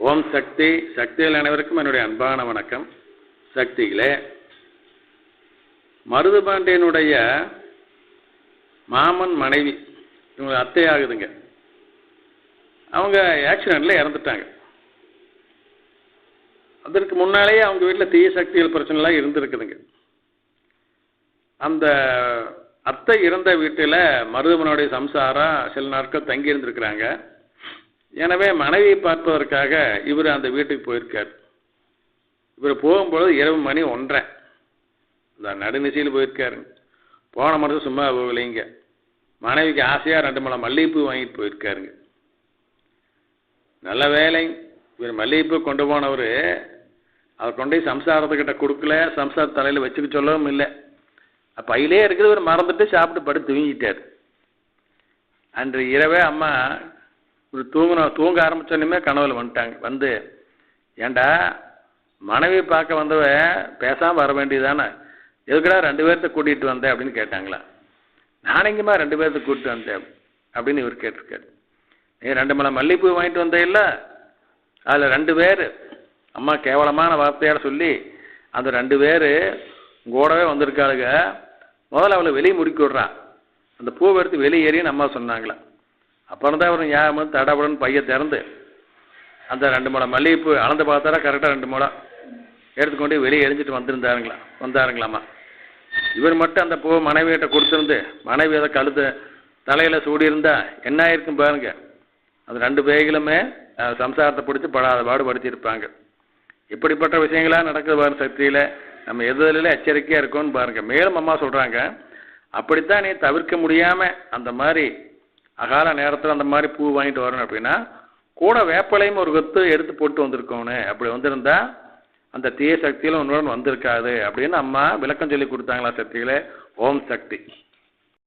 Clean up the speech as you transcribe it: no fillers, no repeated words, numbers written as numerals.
ஓம் சக்தி. சக்திகள் அனைவருக்கும் என்னுடைய அன்பான வணக்கம். சக்திகளே, மருதுபாண்டியனுடைய மாமன் மனைவி, இவங்க அத்தை ஆகுதுங்க. அவங்க ஆக்சிடெண்ட்டில் இறந்துட்டாங்க. அதற்கு முன்னாலேயே அவங்க வீட்டில் தீய சக்திகள் பிரச்சனைலாம் இருந்துருக்குதுங்க. அந்த அத்தை இறந்த வீட்டில் மருதுபனுடைய சம்சாரம் சில நாட்கள் தங்கி இருந்திருக்கிறாங்க. எனவே மனைவியை பார்ப்பதற்காக இவர் அந்த வீட்டுக்கு போயிருக்கார். இவர் போகும்பொழுது இரவு மணி 1:30 இந்த நடுநிசையில் போயிருக்காரு. போன மட்டும் சும்மா போகலைங்க. மனைவிக்கு ஆசையாக 2 முழம் மல்லிகைப்பூ வாங்கிட்டு போயிருக்காருங்க. நல்ல வேலை, இவர் மல்லிகைப்பூ கொண்டு போனவர் அவர் கொண்டு போய் சம்சாரத்துக்கிட்ட கொடுக்கல, சம்சார தலையில் வச்சுக்க சொல்லவும் இல்லை. பையிலே இருக்குது, இவர் மறந்துட்டு சாப்பிட்டு படுத்து தூங்கிட்டார். அன்று இரவே அம்மா தூங்க ஆரம்பிச்சோன்னுமே கனவுல வந்துட்டாங்க. வந்து, ஏண்டா மனைவி பார்க்க வந்தவ பேசாமல் வர வேண்டியதானே, எதுக்கடா 2 பேர்த்த கூட்டிகிட்டு வந்தேன் அப்படின்னு கேட்டாங்களா. நானெங்கம்மா 2 பேர்த்த கூப்பிட்டு வந்தேன் அப்படின்னு இவர் கேட்டிருக்காரு. நீ 2 முழம் மல்லிகைப்பூ வாங்கிட்டு வந்தே இல்லை, அதில் 2 பேர் அம்மா கேவலமான வார்த்தையாட சொல்லி அந்த 2 பேர் கூடவே வந்திருக்காளுங்க. முதல்ல அவளை வெளியே முறுக்கி விட்றான், அந்த பூவை எடுத்து வெளியேறின்னு அம்மா சொன்னாங்களா. அப்புறம் தான் அவர் ஞாபகம் தடபடன்னு பைய திறந்து அந்த 2 முழம் மல்லிகைப்பூ அளந்து பார்த்தாரா கரெக்டாக 2 முழம் எடுத்துக்கொண்டு வெளியே எரிஞ்சிட்டு வந்தாருங்களாம்மா. இவர் மட்டும் அந்த பூவை மனைவியிட்ட கொடுத்துருந்து மனைவி அதை கழுத்து தலையில் சூடியிருந்தா என்ன ஆயிருக்கும் பாருங்க. அந்த 2 பேய்களுமே சம்சாரத்தை பிடிச்சி பாடுபடுத்தியிருப்பாங்க. இப்படிப்பட்ட விஷயங்களாக நடக்குது பாருங்க. சக்தியில் நம்ம எதுல எச்சரிக்கையாக இருக்கோன்னு பாருங்க. மேலும் அம்மா சொல்கிறாங்க, அப்படித்தான் நீ தவிர்க்க முடியாமல் அந்த மாதிரி அகால நேரத்தில் அந்த மாதிரி பூ வாங்கிட்டு வரணும் அப்படின்னா கூட வேப்பலையும் ஒரு கொத்து எடுத்து போட்டு வந்திருக்கோன்னு. அப்படி வந்திருந்தா அந்த தீய சக்தியிலும் உன்னுடன் வந்திருக்காது அப்படின்னு அம்மா விளக்கம் சொல்லி கொடுத்தாங்களா. சக்திகளே, ஓம் சக்தி.